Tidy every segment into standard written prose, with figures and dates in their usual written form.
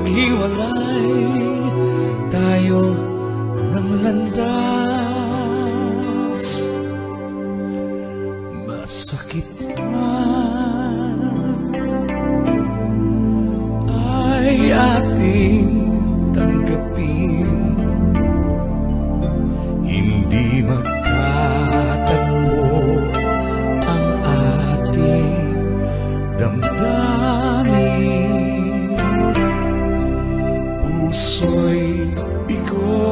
maghiwalay tayo ng landas. Masakit man ay ating tanggapin, hindi magtatagpo ang ating damdamin. Puso'y bigo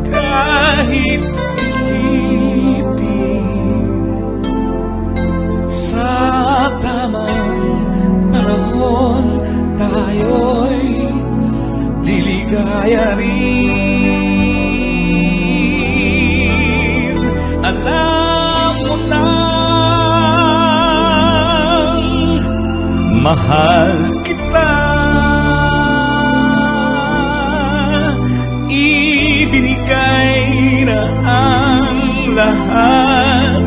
kahit pilitin, sa tamang panahon tayo'y liligaya rin. Alam mo nang mahal kita, ibinigay na ang lahat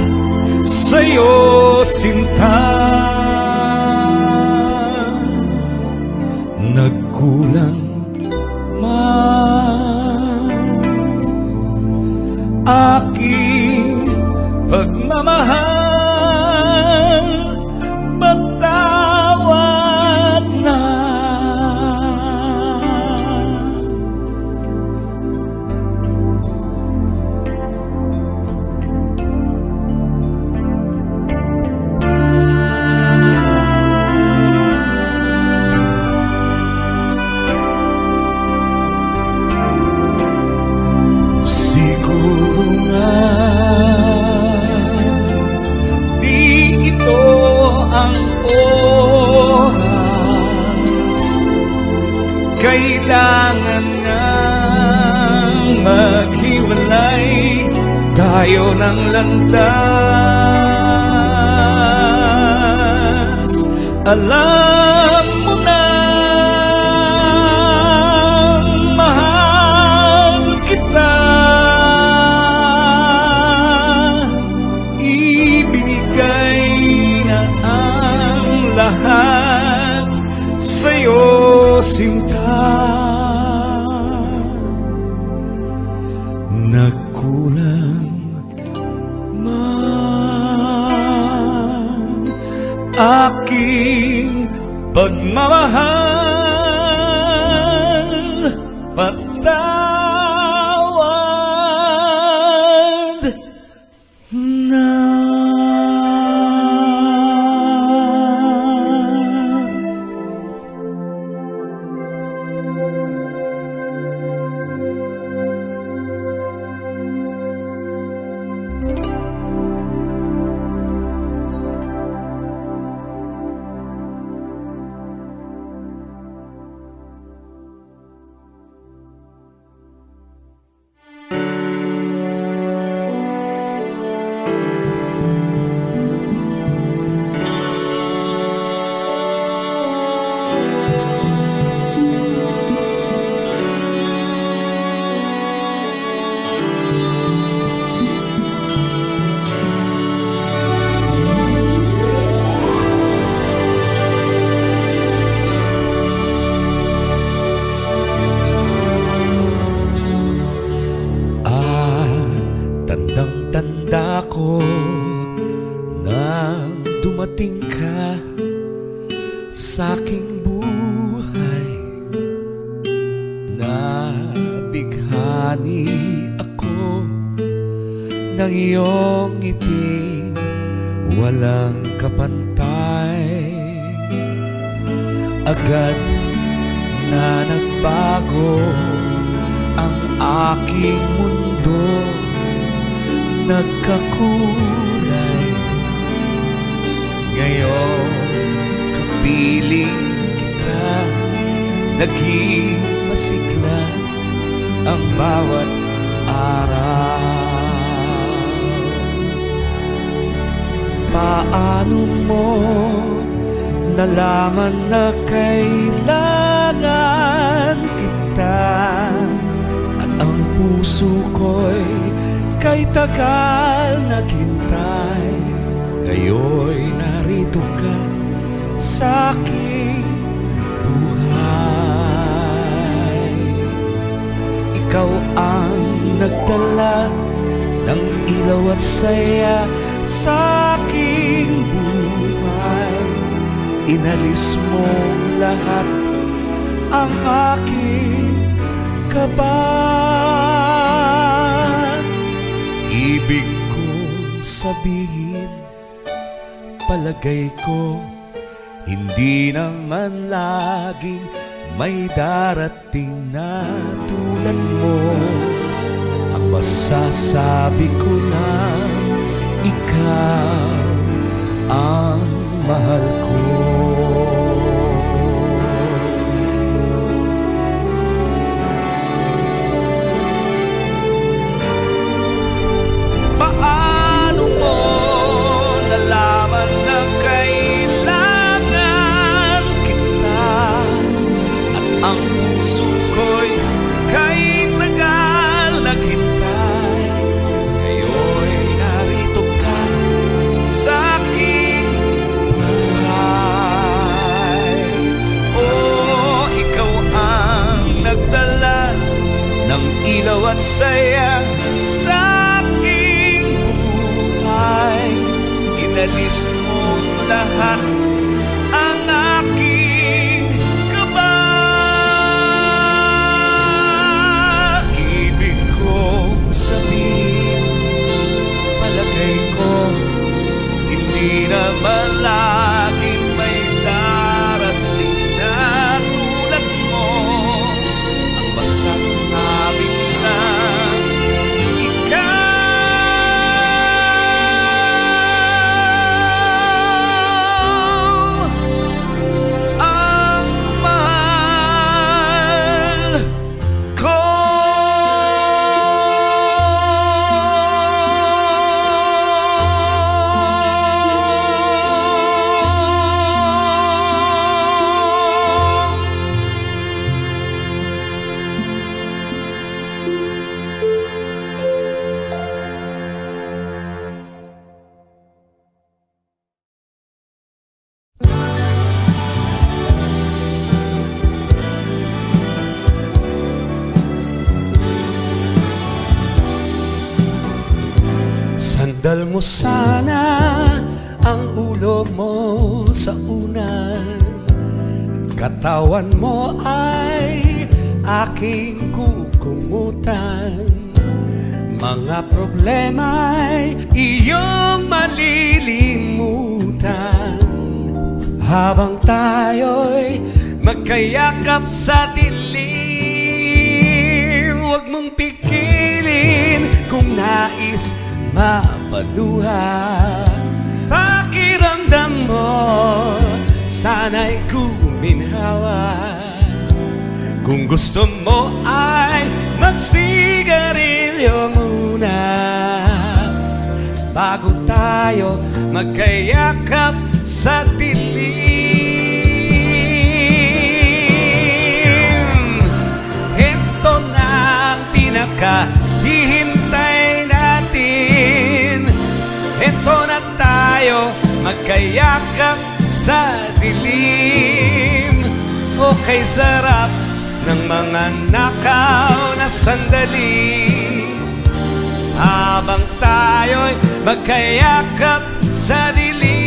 sa'yo, sinta. Nagkulang man aking pagmamahal, magtawad na. Kailangan ngang maghiwalay tayo ng landas. Alam mo na mahal kita, ibinigay na ang lahat sa'yo, sinta. Nagkulang man aking pagmamahal, patawad na. Tandang-tanda ko nang dumating ka sa'king buhay. Nabighani ako ng iyong ngiti, walang kapantay. Agad na nagbago ang aking mundo, nagkakulay. Ngayon kapiling kita, naging masigla ang bawat araw. Paano mo nalaman na kailangan kita, at ang puso ko'y kay tagal naghintay? Ngayon'y narito ka sa aking buhay. Ikaw ang nagdala ng ilaw at saya sa aking buhay. Inalis mong lahat ang aking kaba. Ibig kong sabihin, palagay ko, hindi naman laging may darating na tulad mo. Ang masasabi ko lang, ikaw ang mahal ko. Paano mo nalaman na kailangan kita at ang puso ko'y kay tagal naghintay? Ngayon'y narito ka sa aking buhay. Oh, ikaw ang nagdala ng ilaw at saya sa inalis mong lahat ang aking kaba. Ibig kong sabihin, palagay ko, hindi naman laging may darating na tulad mo. Ang masasabi ko lang, ikaw sandal mo sana ang ulo mo sa unan. Katawan mo ay aking kukumutan. Mga problema'y iyong malilimutan. Habang tayo'y magkayakap sa dilim, huwag mong pikilin kung nais mapaluha. Pakiramdam mo, sana'y kuminhawa. Kung gusto mo ay magsigarilyo muna bago tayo magkayakap sa dilim. Ito na ang pinakahihintay natin. Ito na tayo magkayakap sa dilim. O kay sarap ng mga nakaw na sandali habang tayo'y magkayakap sa dilim.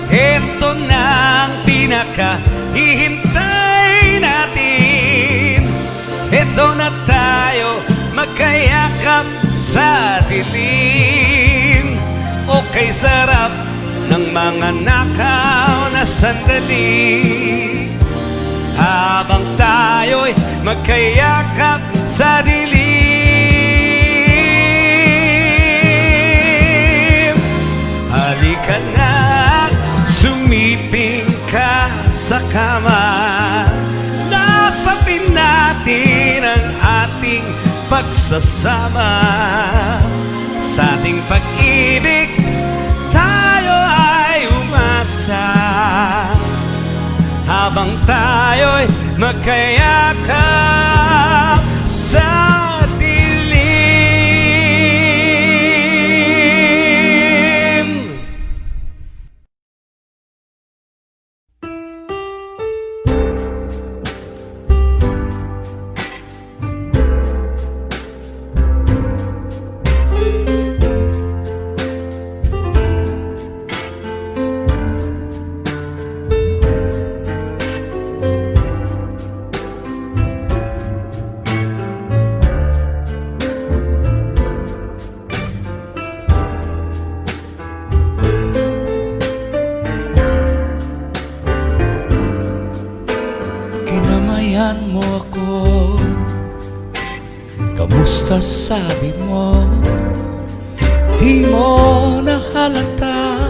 Ito na ang pinakahihintay natin. Ito na tayo magkayakap sa dilim. O kay sarap ng mga nakaw na sandali habang tayo'y magkayakap sa dilim. Halika na, sumiping ka kama. Nasapin natin ang ating pagsasama. Sa ating pag-ibig tayo ay umasa, habang tayo'y magkayakap sa mo ako. Kamusta sabi mo? Di mo nahalata.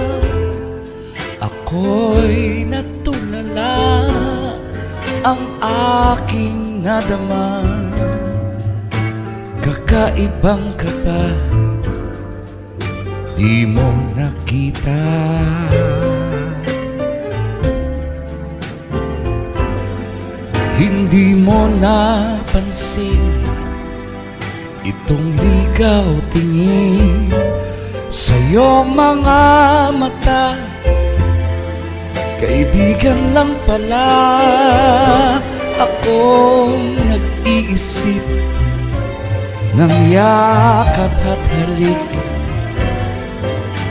Ako'y natulala. Ang aking nadama. Kakaibang ka ba? Di mo nakita. Hindi mo napansin itong ligaw tingin sa iyong mga mata. Kaibigan lang pala akong nag-iisip ng yakap at halik.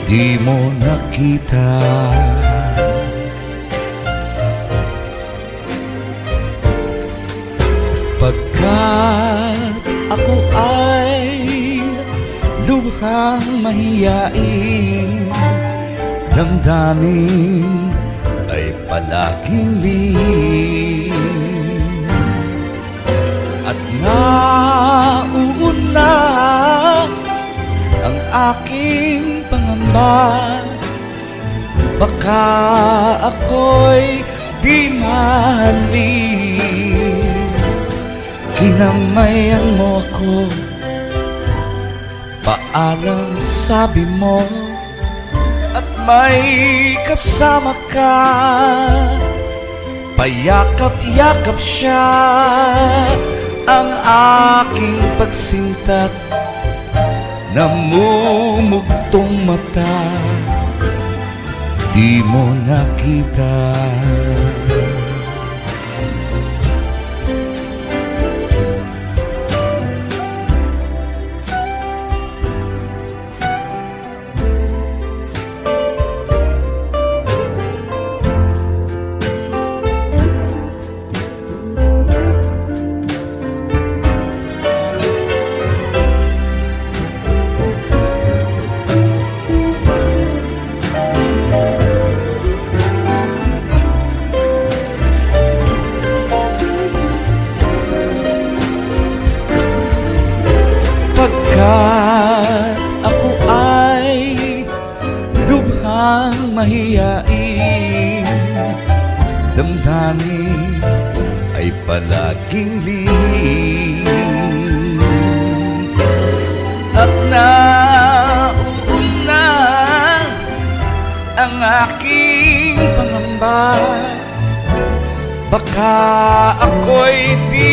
Di mo nakita. Pagkat ako ay lubhang mahiyain, damdamin ay palaging lihim, at nauuna ang aking pangamba. Baka ako'y di mahalin. Kinamayan mo ako, paalam sabi mo, at may kasama ka. Payakap-yakap siya ang aking pagsintat. Namumugtong mata, di mo nakita. Pagkat ako ay lubhang mahiyain, damdamin ay palaging lihim, at nauuna ang aking pangamba. Baka ako'y di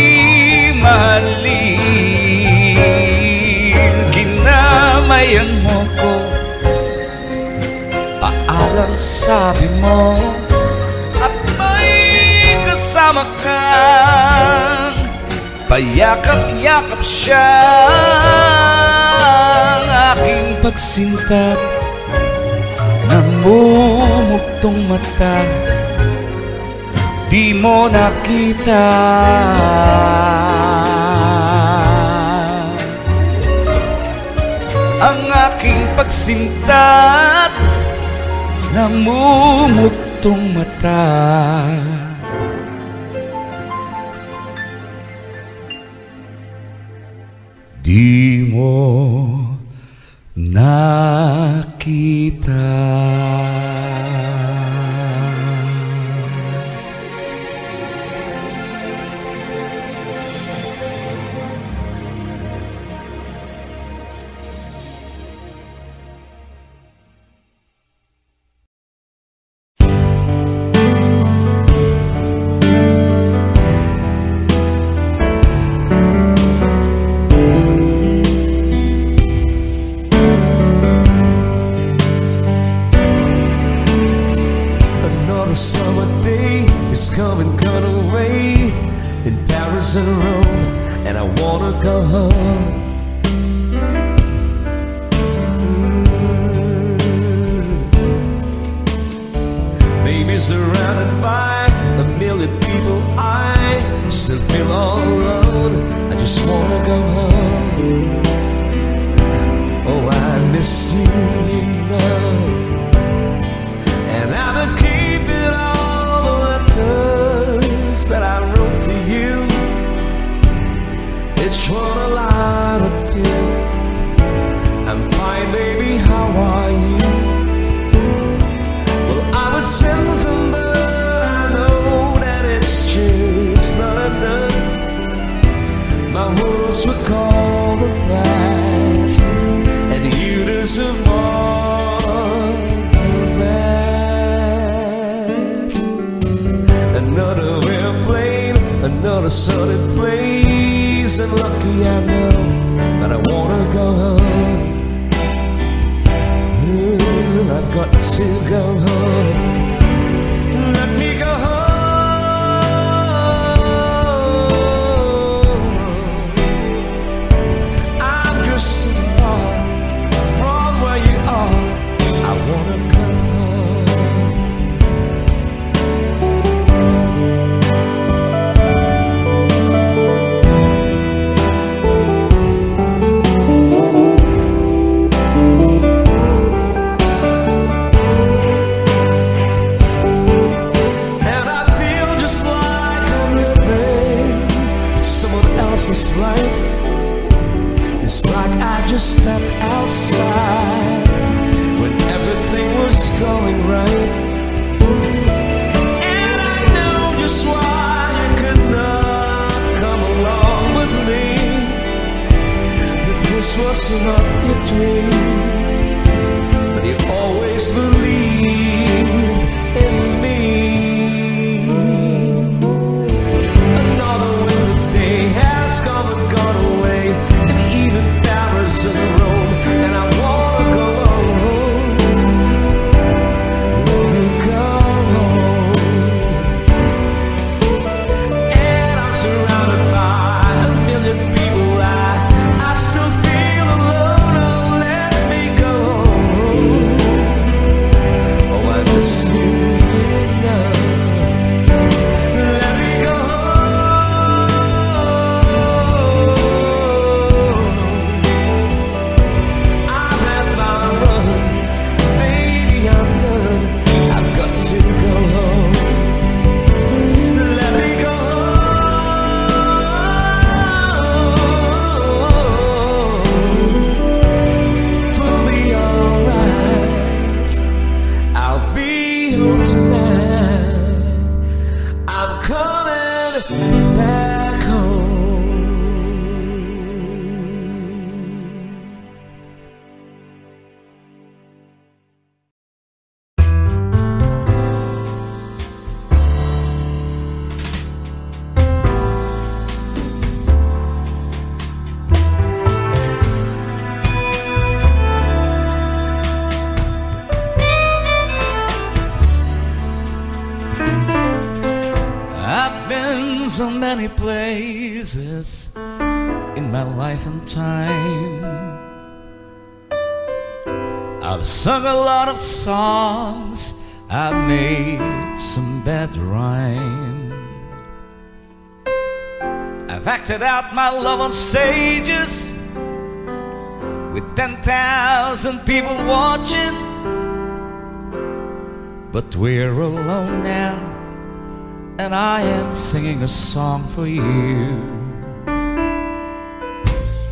mahalin. Kinamayan mo ko, paalam sabi mo, at may kasama kang payakap-yakap siya ang aking pagsintat. Namumugtong mata, di mo nakita. Ang aking pagsintat, namumugtong mata. Di mo nakita. 「wanna go home. Maybe surrounded by a million people, I still feel all alone. I just wanna go home. Oh, I miss you, you know. And I've been keeping all the letters that I wrote to you. Each one a line or two. I'm fine, baby, how are you? Well, I would send them, but I know that it's just not enough. My words would call the flight, and you deserve more than that. Another airplane, another sunny place, and lucky I know that I wanna go home. I've got to go home. Let me go home. I'm just so far from where you are. I wanna come life. It's like I just stepped outside when everything was going right, and I know just why you could not come along with me. That this was not your dream, but you always believed in me. Gone away, and even Paris and Rome, and I wanna go home. Let me go home. And I'm surrounded by a million people. I still feel alone. Oh, let me go home. Oh, I miss you, you know. Let me go home. So many places in my life and time. I've sung a lot of songs, I've made some bad rhyme. I've acted out my love on stages with 10,000 people watching, but we're alone now, and I am singing a song for you.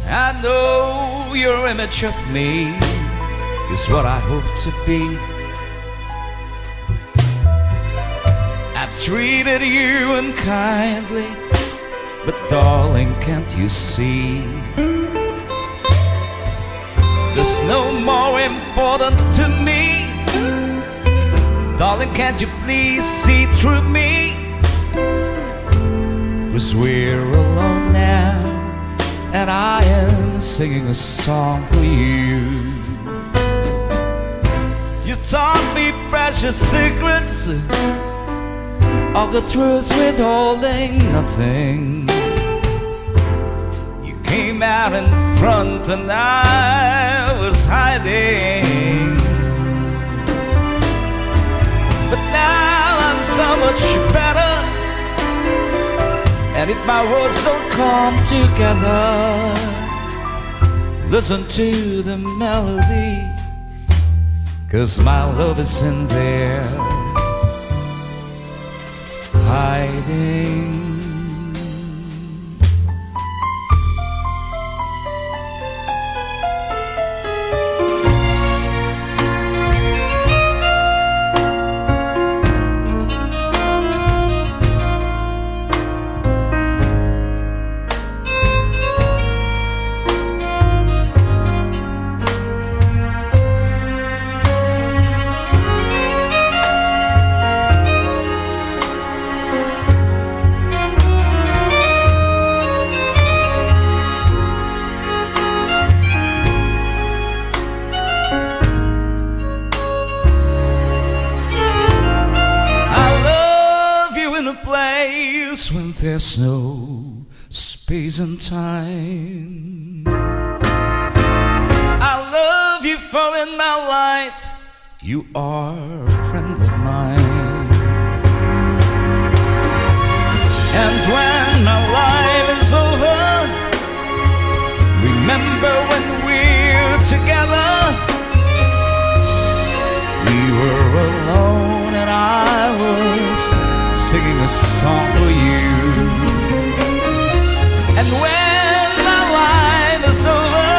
I know your image of me is what I hope to be. I've treated you unkindly, but darling, can't you see? There's no more important to me. Darling, can't you please see through me? 'Cause we're alone now, and I am singing a song for you. You taught me precious secrets of the truth withholding nothing. You came out in front and I was hiding. But now I'm so much better, and if my words don't come together, listen to the melody, 'cause my love is in there hiding. When there's no space and time, I love you, for in my life you are a friend of mine. And when my life is over, remember when we're together. We were alone and I was singing a song for you. And when my life is over,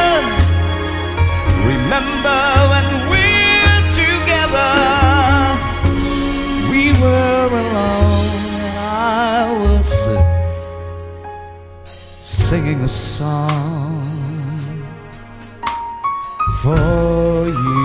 remember when we're together. We were alone and I was singing a song for you.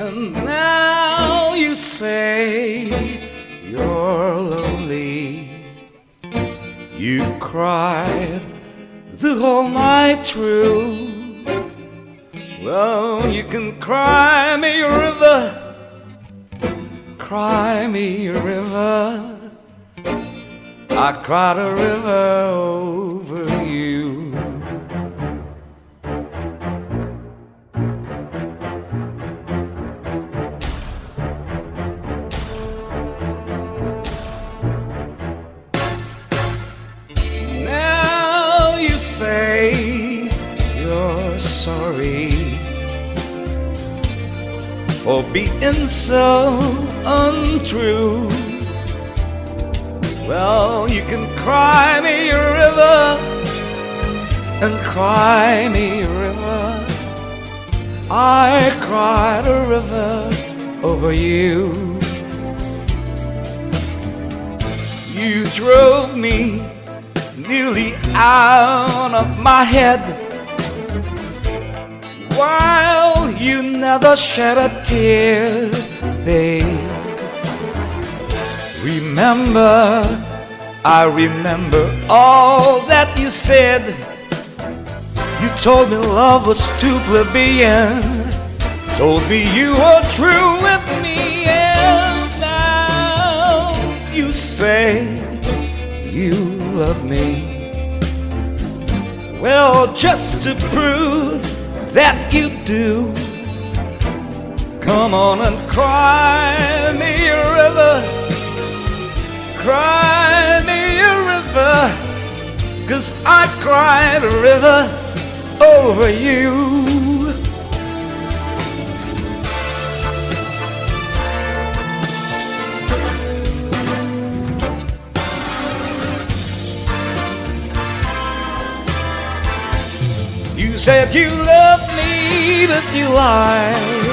And now you say you're lonely. You cried the whole night through. Well, you can cry me a river, cry me a river. I cried a river over you. Say you're sorry for being so untrue. Well, you can cry me a river and cry me a river. I cried a river over you. You drove me nearly out of my head, while you never shed a tear, babe. Remember, I remember all that you said. You told me love was too plebeian, told me you were true with me, and now you say you love me. Well, just to prove that you do, come on and cry me a river, cry me a river, 'cause I cried a river over you. You said you loved me, but you lied.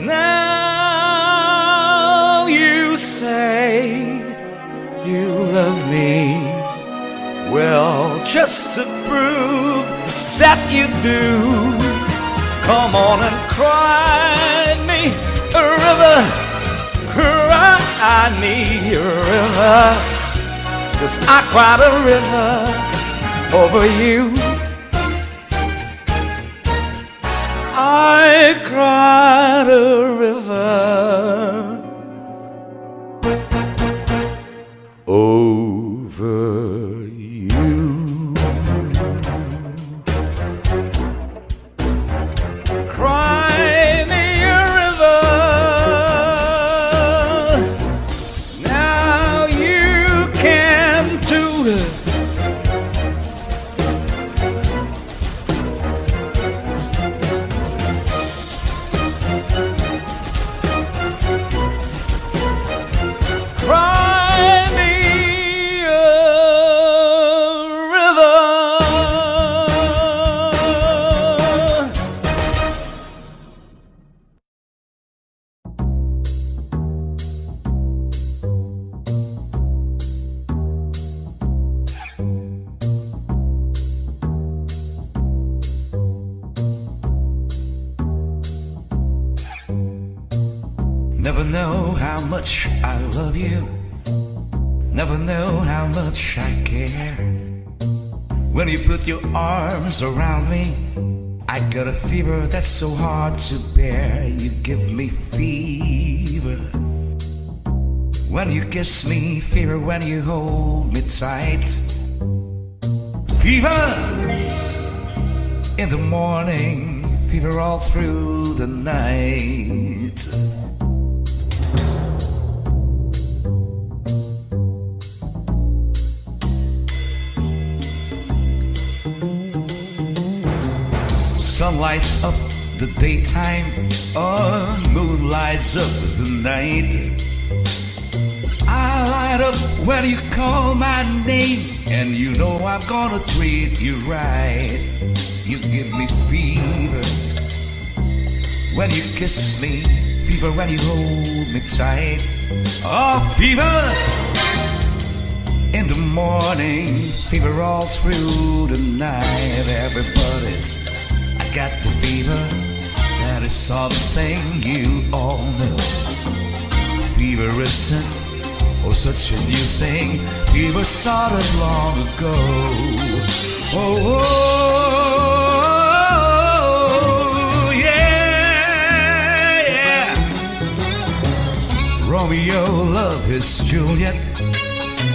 Now you say you love me. Well, just to prove that you do, come on and cry me a river, cry me a river, 'cause I cried a river over you. I cried a river over you. Cry me a river. Now you can do it. Cry me a river. Never know how much I love you, never know how much I care. When you put your arms around me, I got a fever that's so hard to bear. You give me fever when you kiss me, fever when you hold me tight. Fever in the morning, fever all through the night. Sun lights up the daytime, moon lights up the night. I light up when you call my name, and you know I'm gonna treat you right. You give me fever when you kiss me, fever when you hold me tight. Oh, fever in the morning, fever all through the night. Everybody's got the fever, that is all the same, you all know. Fever isn't such a new thing, fever started long ago. Oh, yeah, yeah. Romeo loved his Juliet,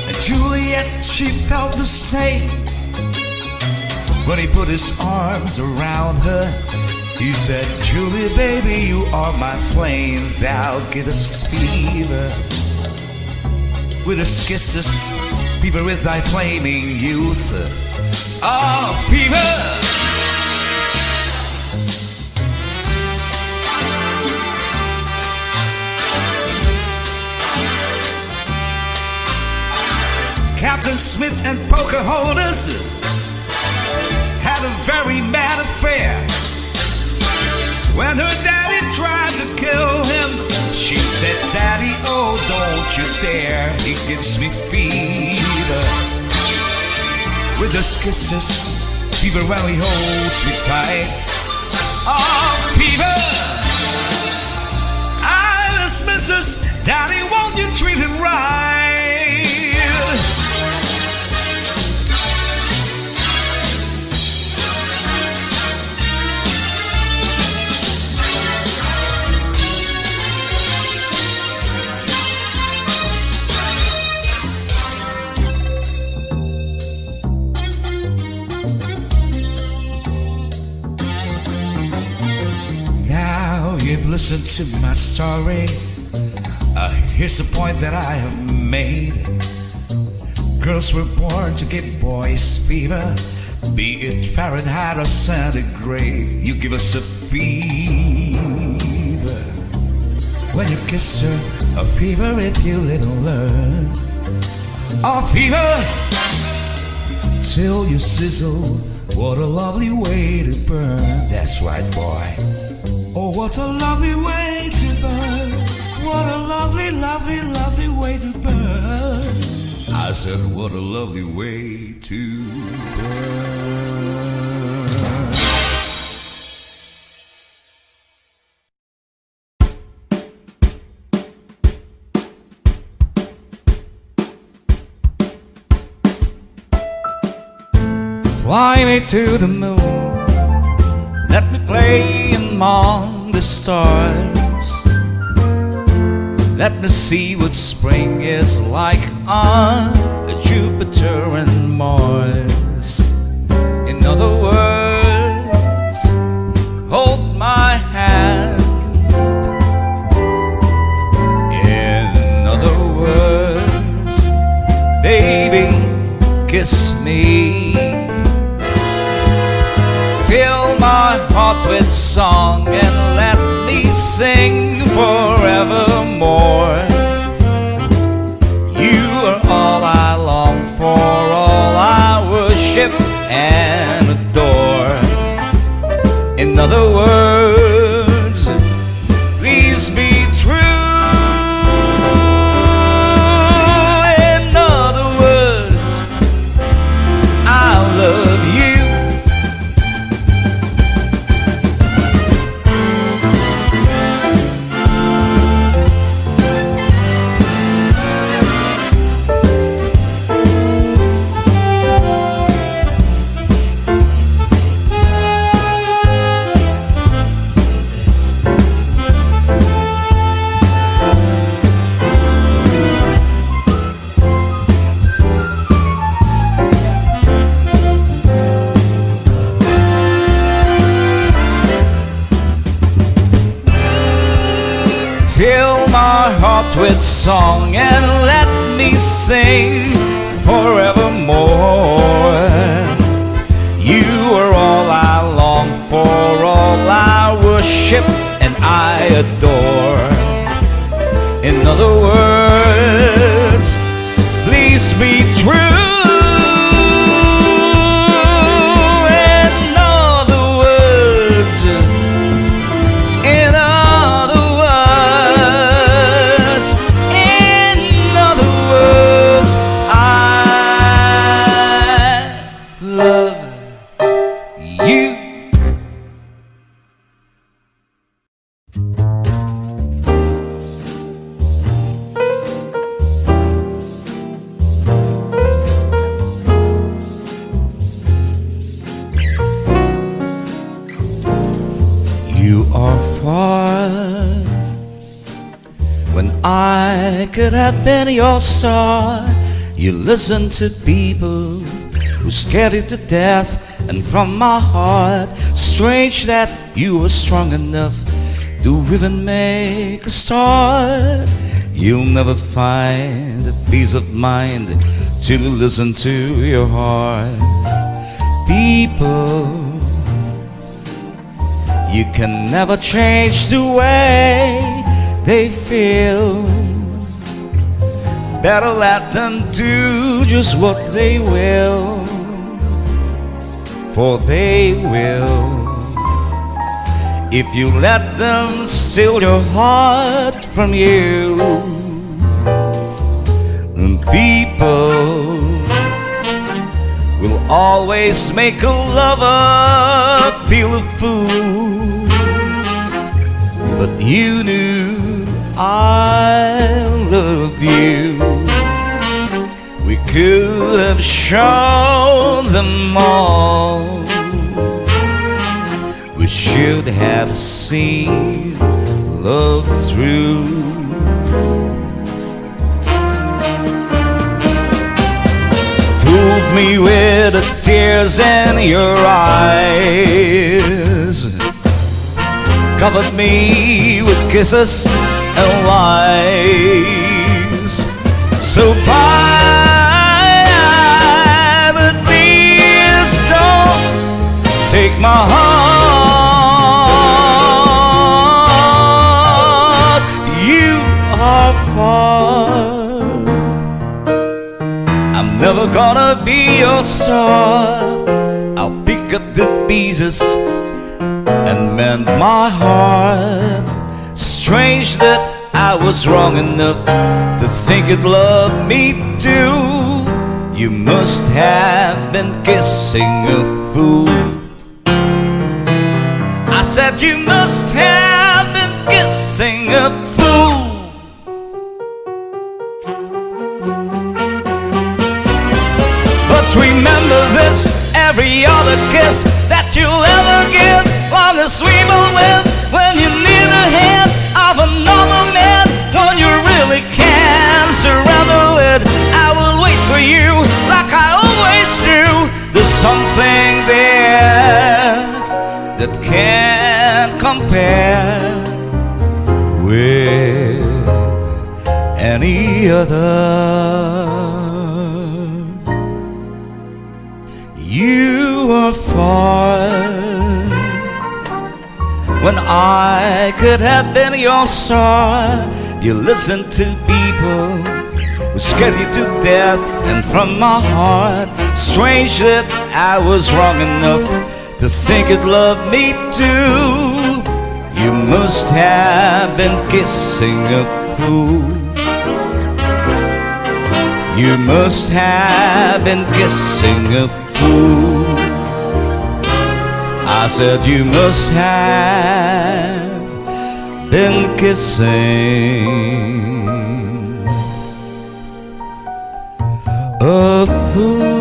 and Juliet, she felt the same. When he put his arms around her, he said, Julie, baby, you are my flames. Thou givest fever with his kisses, fever with thy flaming youth. Oh, fever! Captain Smith and Pocahontas had a very mad affair. When her daddy tried to kill him, she said, Daddy, oh, don't you dare. He gives me fever with his kisses, fever when he holds me tight. Oh, fever. fever. Iris, Mrs. Daddy, won't you treat him right? Now you've listened to my story. Here's the point that I have made. Girls were born to give boys fever, be it Fahrenheit or centigrade. You give us a fever when you kiss her, a fever if you little learn. A fever till you sizzle. What a lovely way to burn. That's right, boy. Oh, what a lovely way to burn. What a lovely, lovely, lovely way to burn. I said, what a lovely way to burn. Fly me to the moon. Let me play among the stars. Let me see what spring is like on Jupiter and Mars. In other words, hold my hand. In other words, baby, kiss me. Fill my heart with song and let me sing forevermore. You are all I long for, all I worship and adore. In other words, please be true. In other words, I love you. Fill my heart with song and let me sing forevermore. You are all I long for, all I worship and I adore. In other words, please be true. You are far when I could have been your star. You listen to people who scared you to death, and from my heart, strange that you were strong enough to even make a start. You'll never find a peace of mind till you listen to your heart. People, you can never change the way they feel. Better let them do just what they will, for they will. If you let them steal your heart from you. And people will always make a lover feel a fool. but you knew I loved you. We could have shown them all. We should have seen love through. Fooled me with the tears in your eyes, covered me with kisses and lies. So bye, but please don't take my heart. You are far. I'm never gonna be your star. I'll pick up the pieces and mend my heart. Strange that I was wrong enough to think you'd love me too. You must have been kissing a fool. I said you must have been kissing a fool. But remember this, every other kiss that you'll ever give, long as we both live, when you need a hand of another man, when you really can surrender it, I will wait for you like I always do. There's something there that can't compare with any other. You are far when I could have been your star. You listen to people who scared you to death, and from my heart, strange that I was wrong enough to think you'd love me too. You must have been kissing a fool. You must have been kissing a fool. I said you must have been kissing a fool.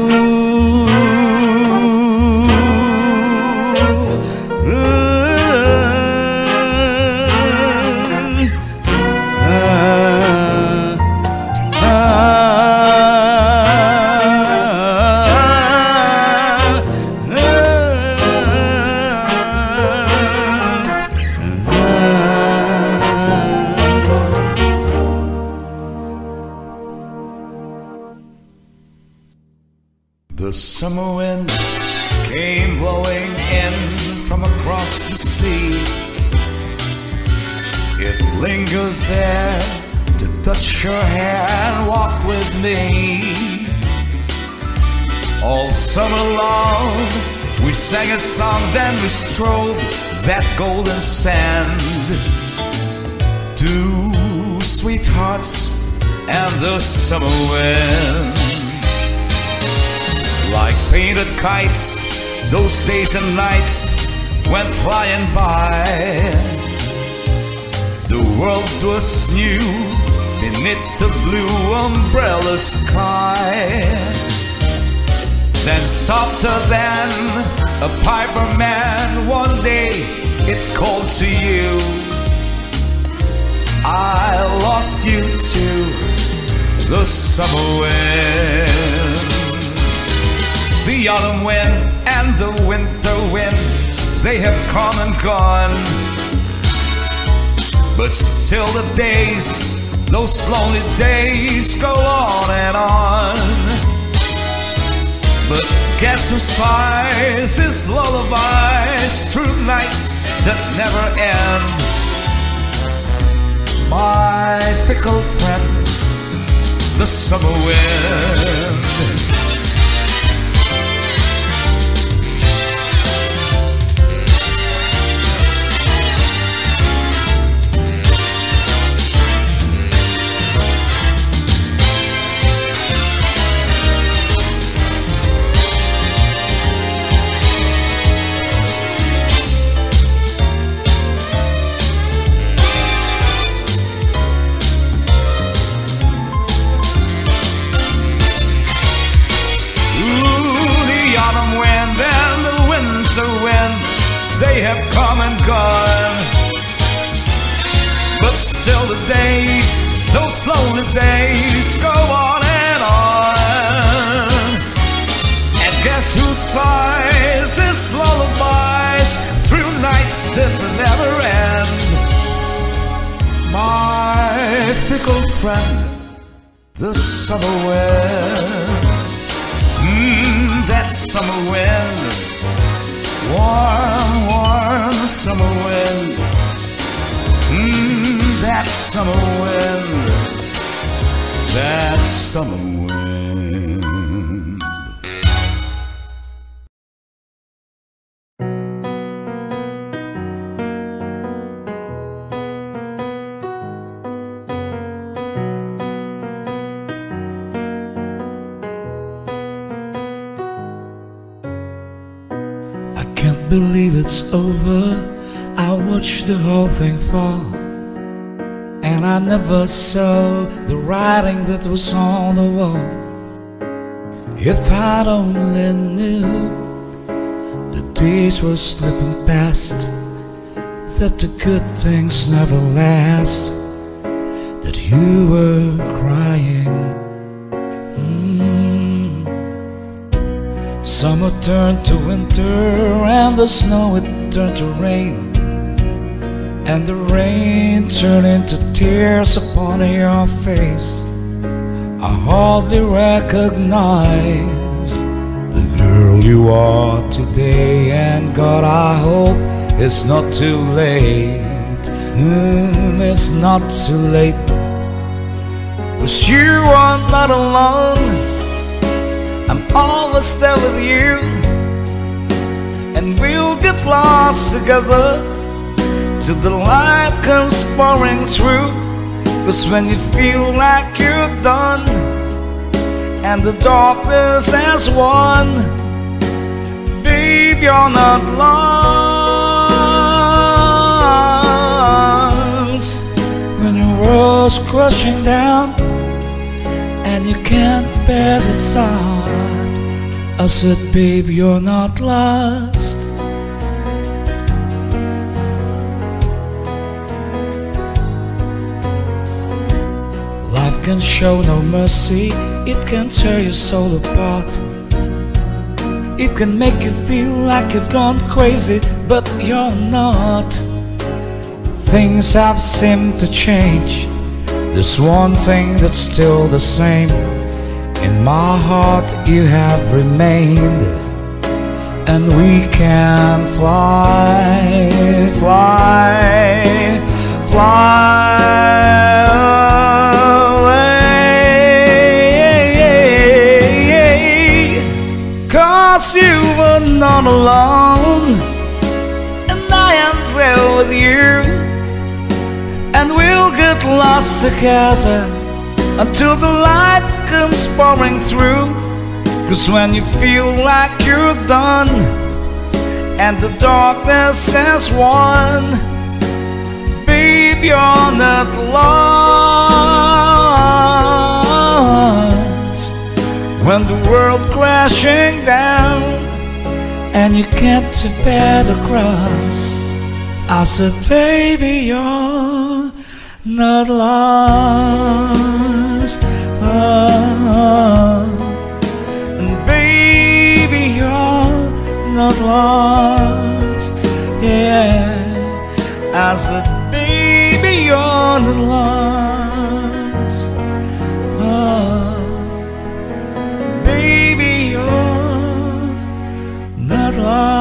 The summer wind came blowing in from across the sea. It lingers there to touch your hair and walk with me. All summer long we sang a song, then we strode that golden sand. Two sweethearts and the summer wind. Like painted kites, those days and nights went flying by. The world was new beneath a blue umbrella sky. Then softer than a piper man, one day it called to you. I lost you to the summer wind. The autumn wind and the winter wind, they have come and gone. But still the days, those lonely days go on and on. But guess who sighs his lullabies through nights that never end? My fickle friend, the summer wind. still the days, those lonely days go on and on. And guess who sighs his lullabies through nights that never end? My fickle friend, the summer wind. That summer wind, warm, warm summer wind. That summer wind, that summer wind. I can't believe it's over. I watched the whole thing fall, and I never saw the writing that was on the wall. If I'd only knew the days were slipping past, that the good things never last, that you were crying. Summer turned to winter, and the snow it turned to rain, and the rain turned into tears upon your face. I hardly recognize the girl you are today, and God, I hope it's not too late. It's not too late, 'cause you are not alone. I'm always there with you, and we'll get lost together till the light comes pouring through. 'Cause when you feel like you're done and the darkness has won, babe, you're not lost. When your world's crushing down and you can't bear the sound, I said, babe, you're not lost. Life can show no mercy, it can tear your soul apart. It can make you feel like you've gone crazy, but you're not. Things have seemed to change. There's one thing that's still the same. In my heart you have remained, and we can fly, fly, fly away. 'Cause you were not alone, and I am there with you, and we'll get lost together until the light comes pouring through. 'Cause when you feel like you're done and the darkness has won, babe, you're not lost. When the world crashing down and you can't bear the cross, I said, baby, you're not lost. And baby, you're not lost. Yeah, I said, baby, you're not lost. Baby, you're not lost.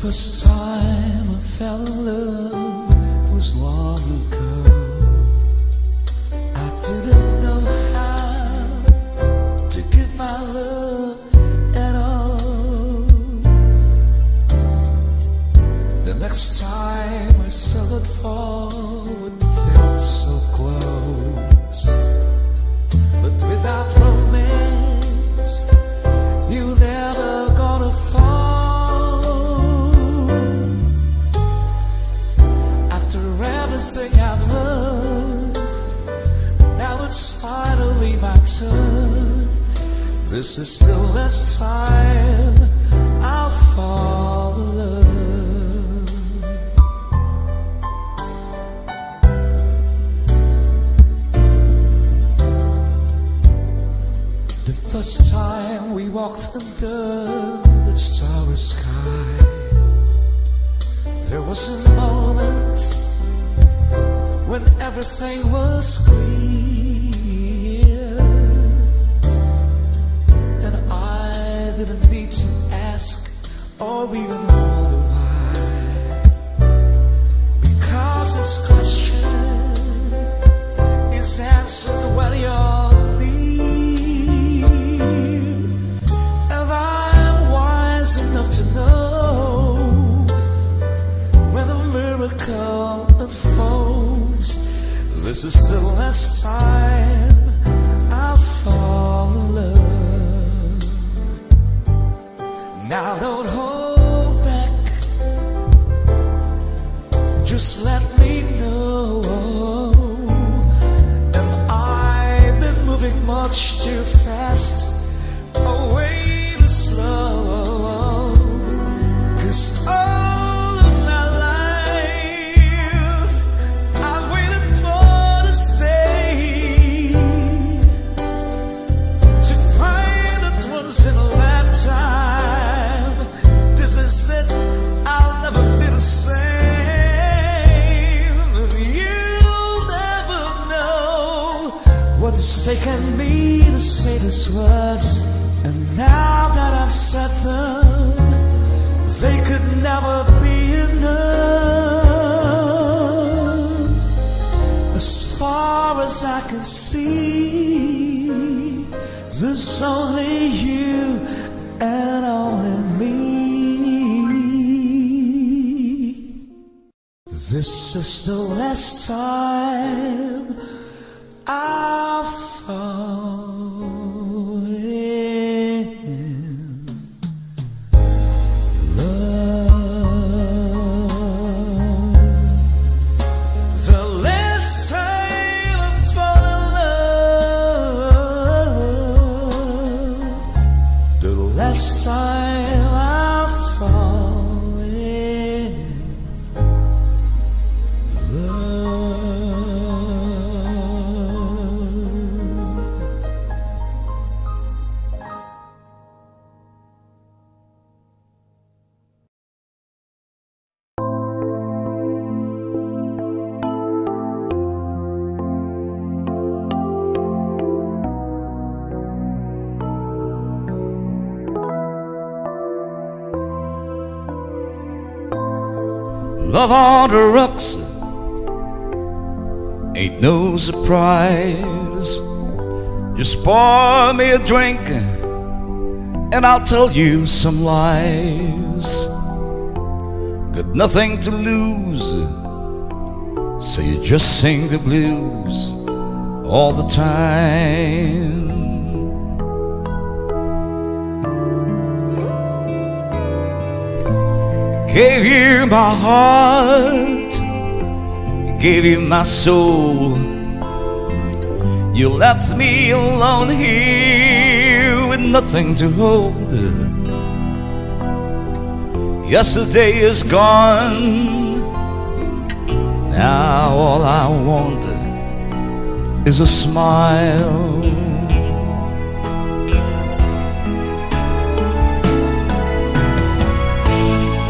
First time I fell in love was long ago. I didn't know how to give my love at all. The next time I saw it fall, it felt so close, but without walked under the starry sky, there was a moment when everything was clear, and I didn't need to ask or even wonder why, because this question is answered when you're to know when the miracle unfolds. This is the last time I'll fall in love. Now don't hold back, just let me know. And I've been moving much too fast, away too slow. All of my life I've waited for this day, to find it once in a lifetime. This is it, I'll never be the same. And you'll never know what it's taken me to say these words. And now that I've said them, they could never be enough. As far as I can see, there's only you and only me. This is the last time I'll fall in last time I'll fall in love. Love on the rocks ain't no surprise. Just pour me a drink and I'll tell you some lies. Got nothing to lose, so you just sing the blues all the time. Gave you my heart, gave you my soul. You left me alone here with nothing to hold. Yesterday is gone, now all I want is a smile.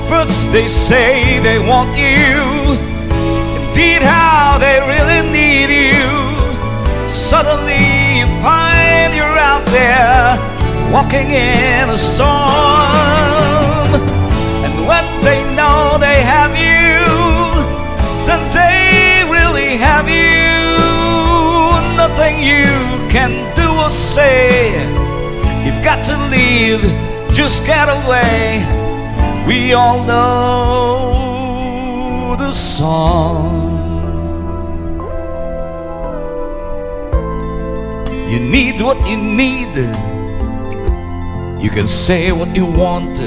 First they say they want you, indeed how they really need you. Suddenly you find you're out there walking in a storm. And when they know they have you, then they really have you. Nothing you can do or say. You've got to leave, just get away. We all know the song. You need what you need. You can say what you want.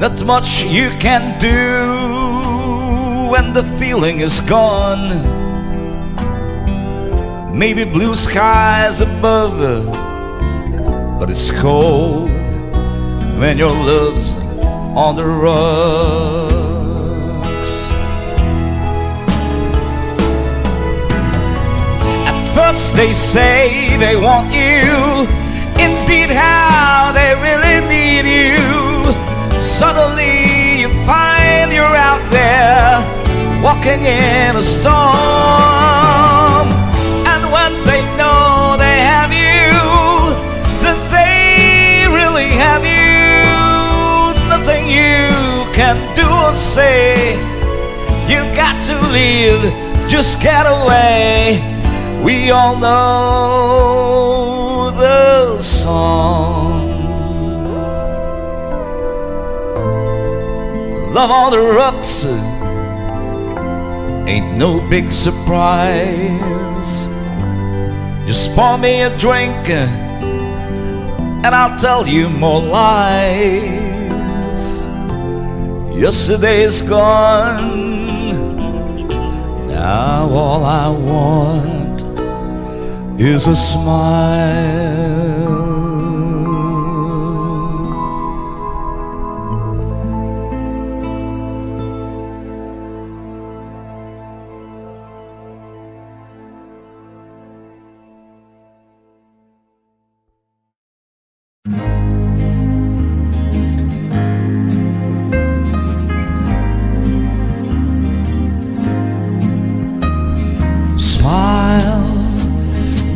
Not much you can do when the feeling is gone. Maybe blue skies above, but it's cold when your love's on the rocks. At first they say they want you, indeed how they really need you. Suddenly you find you're out there walking in a storm. And when they know they have you, that they really have you, nothing you can do or say. You got to leave, just get away. We all know the song. Love on the rocks ain't no big surprise. Just pour me a drink and I'll tell you more lies. Yesterday's gone, now all I want is a smile.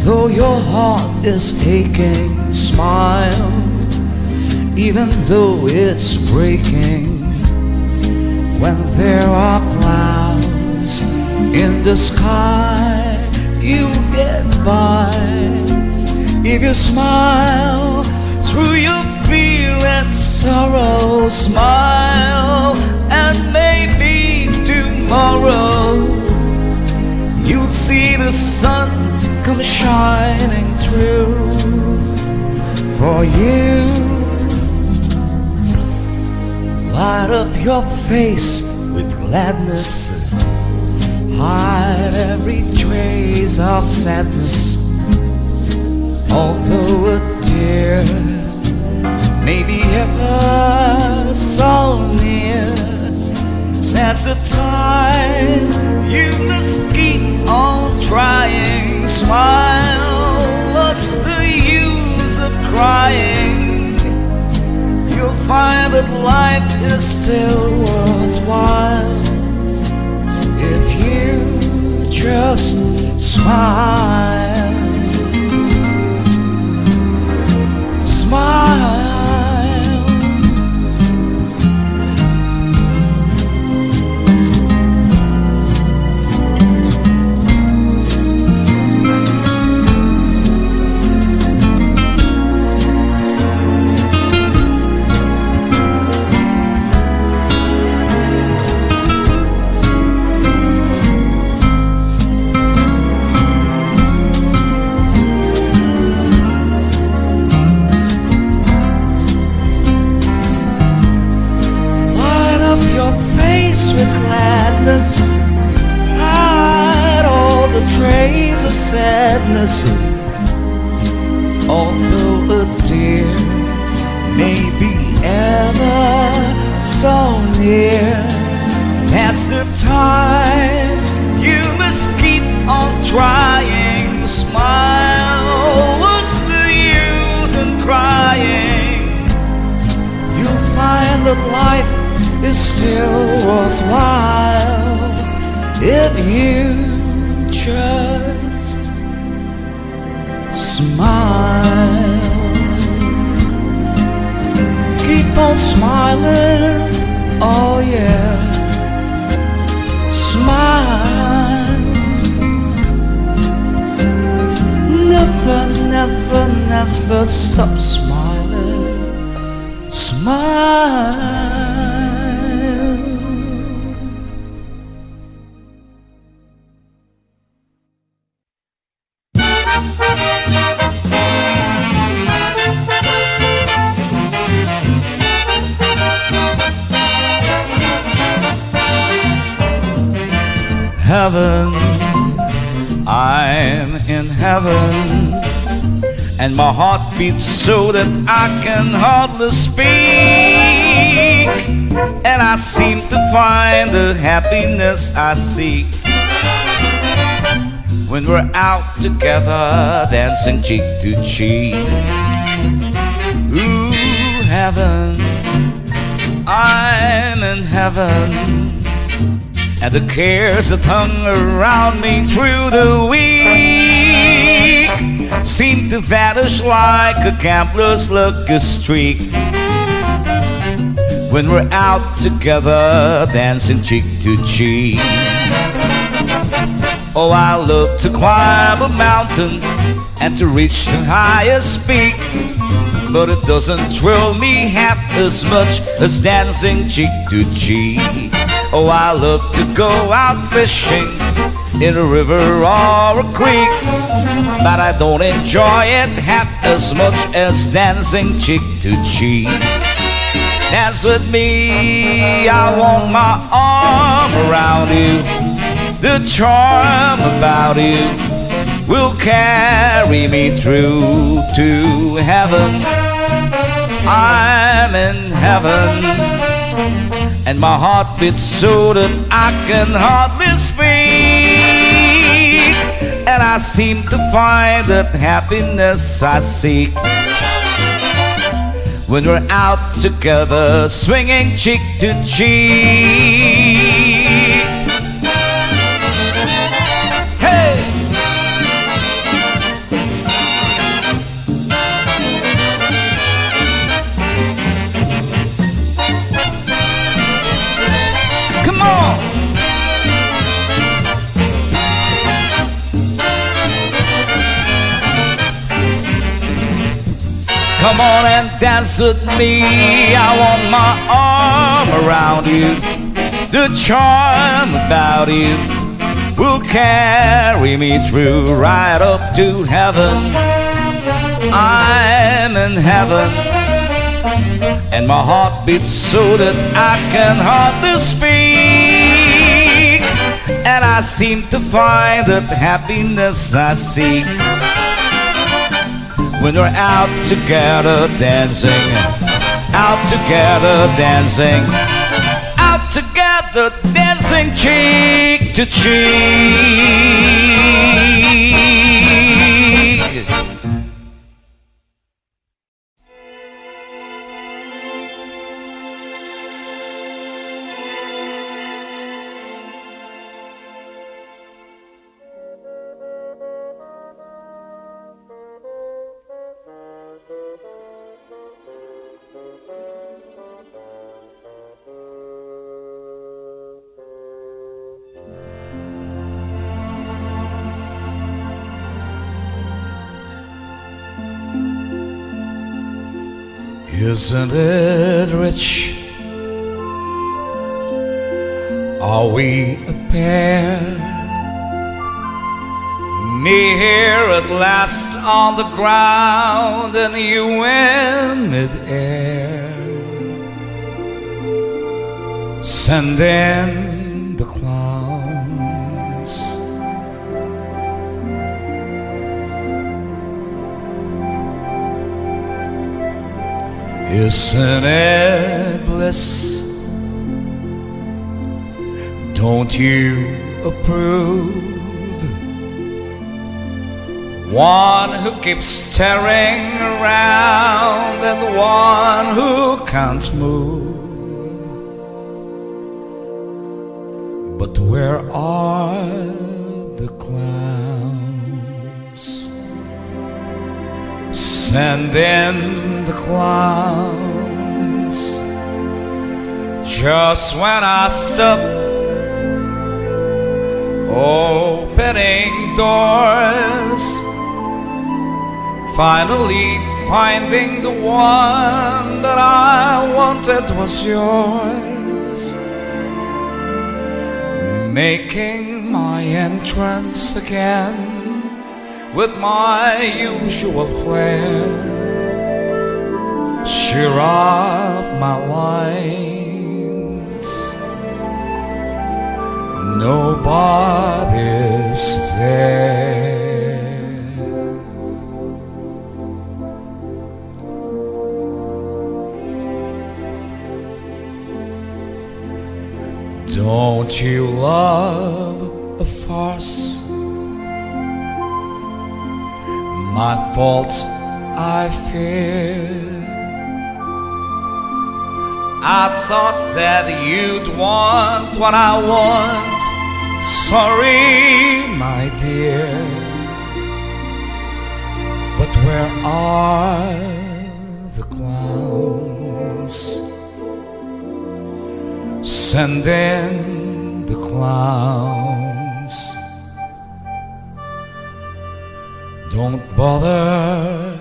Though your heart is aching, smile, even though it's breaking. When there are clouds in the sky, you get by. If you smile through your fear and sorrow, smile, and maybe tomorrow you'll see the sun come shining through for you. Light up your face with gladness, hide every trace of sadness. Although a tear may be ever so near, that's the time you must keep on trying. Smile, what's the use of crying? You'll find that life is still worthwhile if you just smile. Smile. With gladness, hide all the trace of sadness. Although a tear may be ever so near, that's the time you must keep on trying. Smile, what's the use in crying? You'll find that life is still worthwhile if you just smile. Keep on smiling, oh yeah. Smile. Never, never, never stop smiling. Smile. Heaven, I'm in heaven, and my heart beats so that I can hardly speak, and I seem to find the happiness I seek when we're out together dancing cheek to cheek. Ooh, heaven, I'm in heaven, and the cares that hung around me through the week seem to vanish like a gambler's lucky streak when we're out together dancing cheek to cheek. Oh, I love to climb a mountain and to reach the highest peak, but it doesn't thrill me half as much as dancing cheek to cheek. Oh, I love to go out fishing in a river or a creek, but I don't enjoy it half as much as dancing cheek to cheek. Dance with me, I want my arm around you. The charm about you will carry me through to heaven. I'm in heaven, and my heart beats so that I can hardly speak, and I seem to find that happiness I seek when we're out together swinging cheek to cheek. Hey! Come on! Come on and dance with me, I want my arm around you. The charm about you will carry me through right up to heaven. I'm in heaven, and my heart beats so that I can hardly speak, and I seem to find that happiness I seek when we're out together dancing, out together dancing, out together dancing cheek to cheek. Isn't it rich? Are we a pair? Me here at last on the ground, and you in midair. Send in the clowns. Isn't it bliss? Don't you approve? One who keeps staring around and the one who can't move. But where are the clowns? Send in the clowns. Just when I stop opening doors, finally finding the one that I wanted was yours, making my entrance again with my usual flair, sheer off my lines, nobody's there. Don't you love a farce? My fault, I fear. I thought that you'd want what I want. Sorry, my dear, but where are the clowns? Send in the clowns. Don't bother,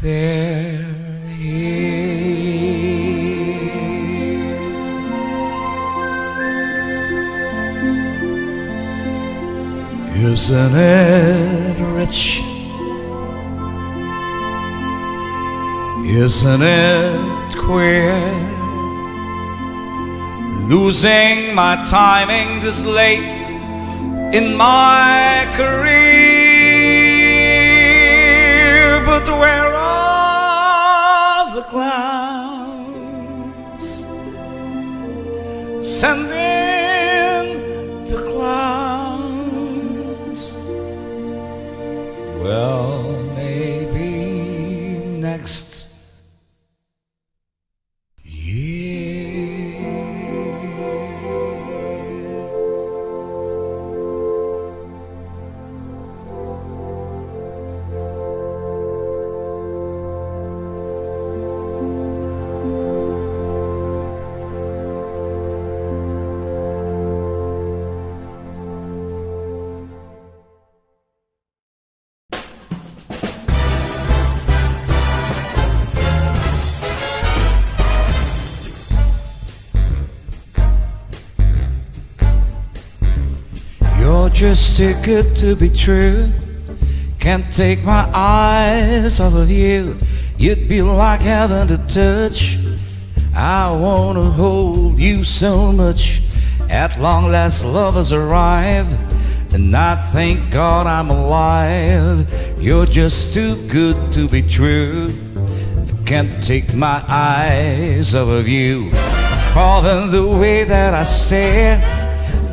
they're here. Isn't it rich? Isn't it queer? Losing my timing this late in my career. But where are the clowns? Send in the clowns. Well, maybe next You're just too good to be true. Can't take my eyes off of you. You'd be like heaven to touch. I wanna hold you so much. At long last love has arrived, and I thank God I'm alive. You're just too good to be true. Can't take my eyes off of you. More than the way that I stare,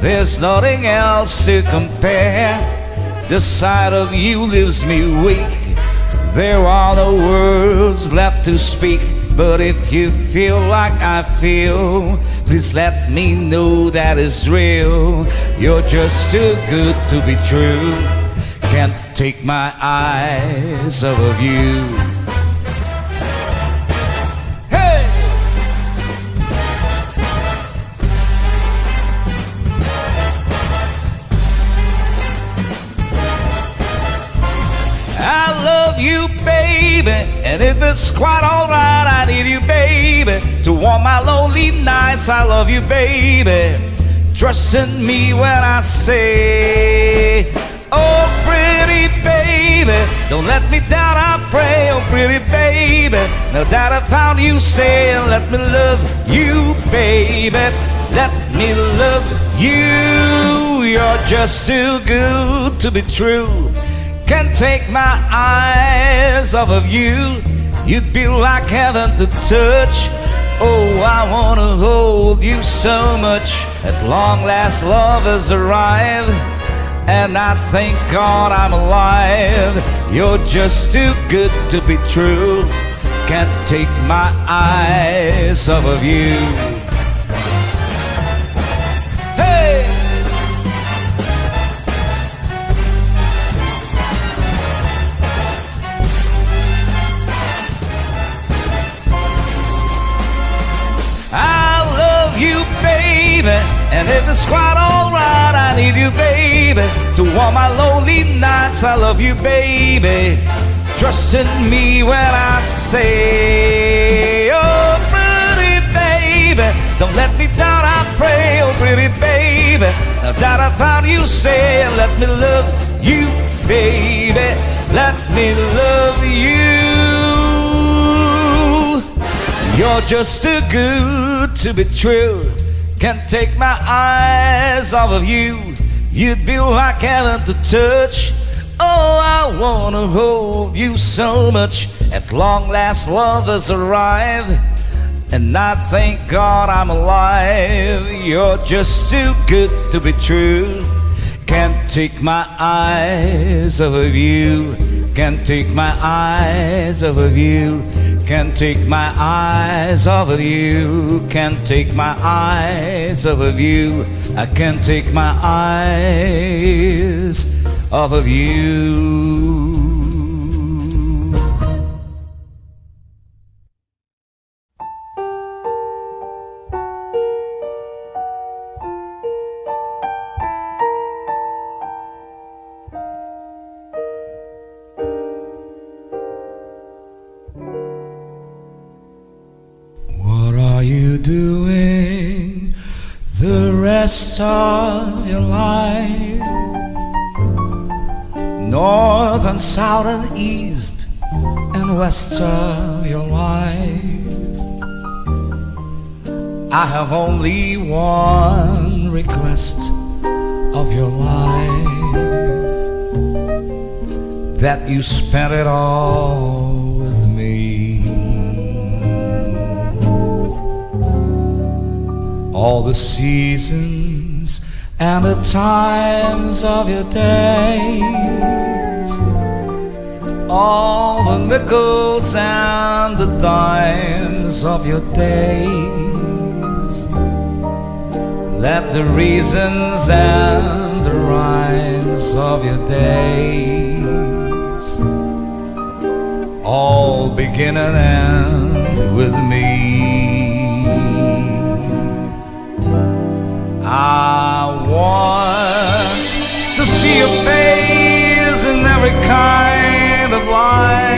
there's nothing else to compare. The sight of you leaves me weak. There are no words left to speak. But if you feel like I feel, please let me know that it's real. You're just too good to be true. Can't take my eyes off of you. I love you, baby, and if it's quite alright, I need you, baby, to warm my lonely nights. I love you, baby. Trust in me when I say, oh, pretty baby, don't let me down, I pray. Oh, pretty baby, now that I found you, stay and let me love you, baby. Let me love you. You're just too good to be true. Can't take my eyes off of you. You'd be like heaven to touch. Oh, I wanna hold you so much. At long last love has arrived, and I thank God I'm alive. You're just too good to be true. Can't take my eyes off of you. And if it's quite alright, I need you, baby, to warm my lonely nights. I love you, baby. Trust in me when I say, oh, pretty baby, don't let me down, I pray. Oh, pretty baby, now that I found you, say, let me love you, baby. Let me love you. You're just too good to be true. Can't take my eyes off of you. You'd be like heaven to touch. Oh, I wanna hold you so much. At long last love has arrived, and I thank God I'm alive. You're just too good to be true. Can't take my eyes off of you. Can't take my eyes off of you. Can't take my eyes off of you. Can't take my eyes off of you. I can't take my eyes off of you. What are you doing the rest of your life? North and south and east and west of your life. I have only one request of your life, that you spend it all with me. All the seasons and the times of your days, all the nickels and the dimes of your days. Let the reasons and the rhymes of your days all begin and end with me. I want to see your face in every kind of light,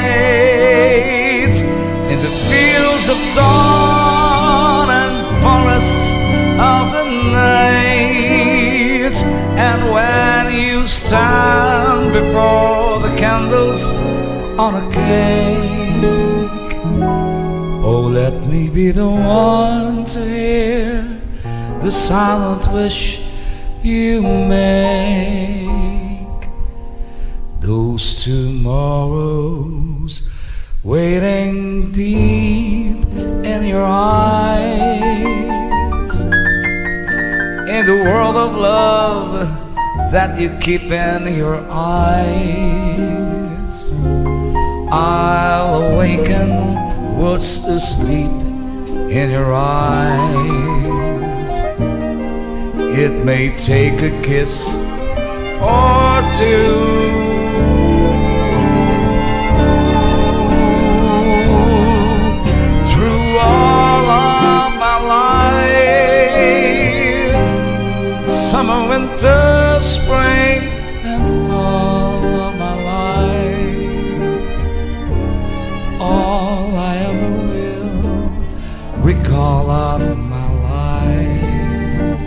in the fields of dawn and forests of the night. And when you stand before the candles on a cake, oh, let me be the one to hear the silent wish you make. Those tomorrows waiting deep in your eyes, in the world of love that you keep in your eyes. I'll awaken what's asleep in your eyes. It may take a kiss or two, through all of my life, summer, winter, spring, and fall of my life. All I ever will recall of my life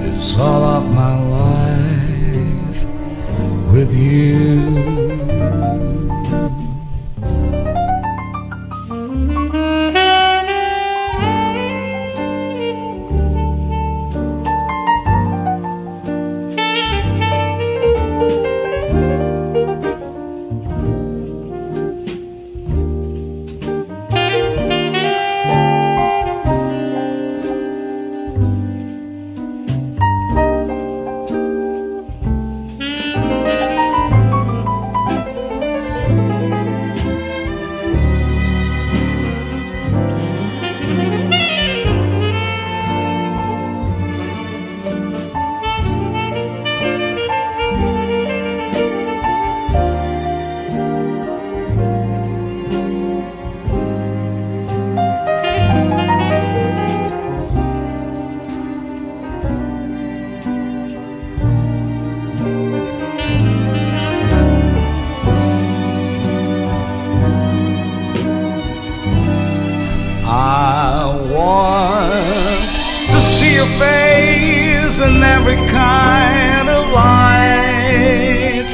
is all of my life with you. I want to see your face in every kind of light,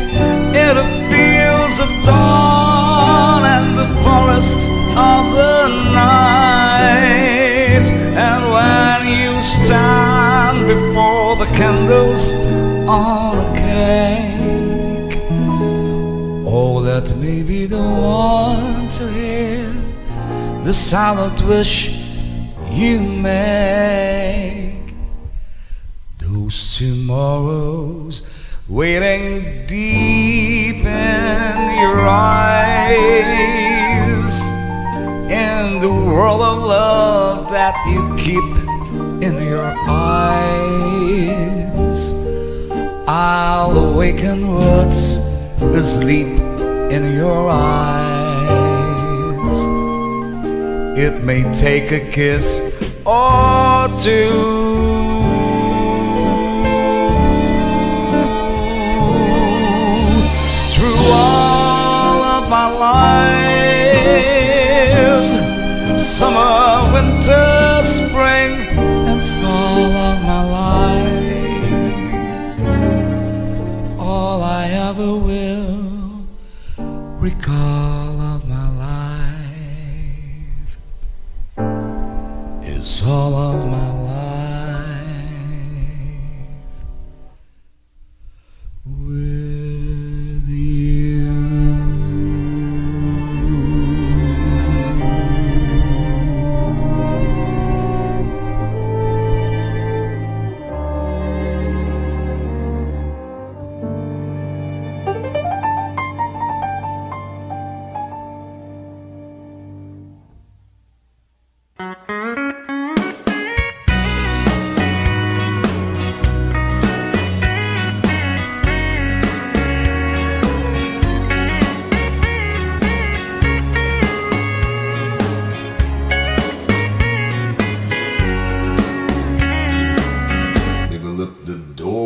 in the fields of dawn and the forests of the night. And when you stand before the candles on a cake, oh, let me be the one to hear the silent wish you make. Those tomorrows waiting deep in your eyes, in the world of love that you keep in your eyes. I'll awaken what's asleep in your eyes. It may take a kiss or two, through all of my life, summer, winter, spring, and fall of my life. All I ever will recall of my life is all of my life with you.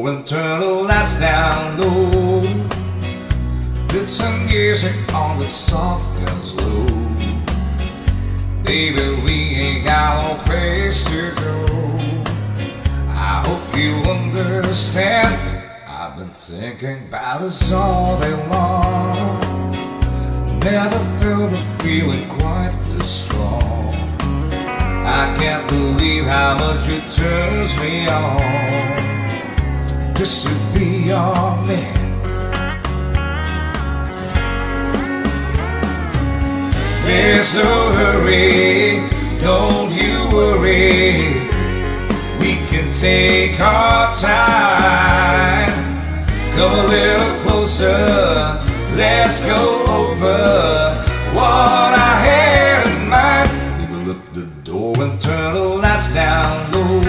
And turn the lights down low. Put some music on that's soft and slow. Baby, we ain't got no place to go. I hope you understand. I've been thinking about us all day long. Never felt a feeling quite this strong. I can't believe how much it turns me on just to be your man. There's no hurry, don't you worry. We can take our time. Come a little closer, let's go over what I had in mind. People look the door and turn the lights down low.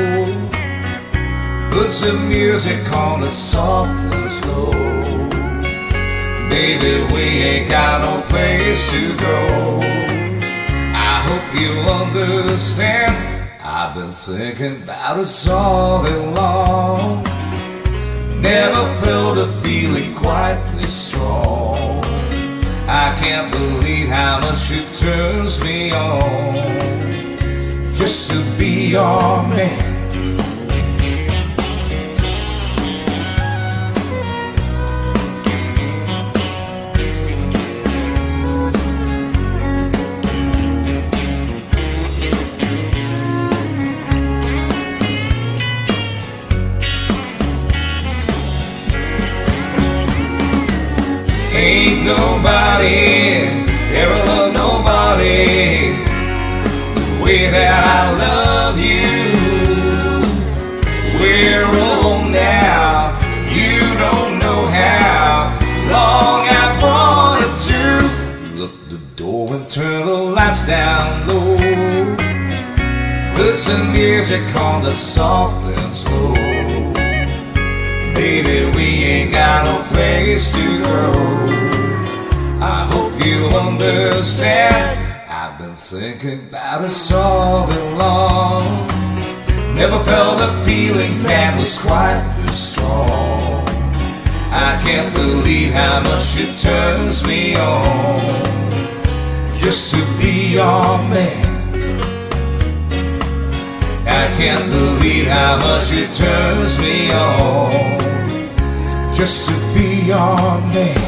Put some music on that's soft and slow. Baby, we ain't got no place to go. I hope you understand. I've been thinking about us all day long. Never felt a feeling quite this strong. I can't believe how much it turns me on just to be your man. Ain't nobody ever loved nobody the way that I love you. We're alone now, you don't know how long I've wanted to. Look the door and turn the lights down low. Put some music on that's soft and slow. Baby, we ain't got no place to go. I hope you understand. I've been thinking about us all day long. Never felt a feeling that was quite this strong. I can't believe how much it turns me on just to be your man. I can't believe how much it turns me on just to be your man.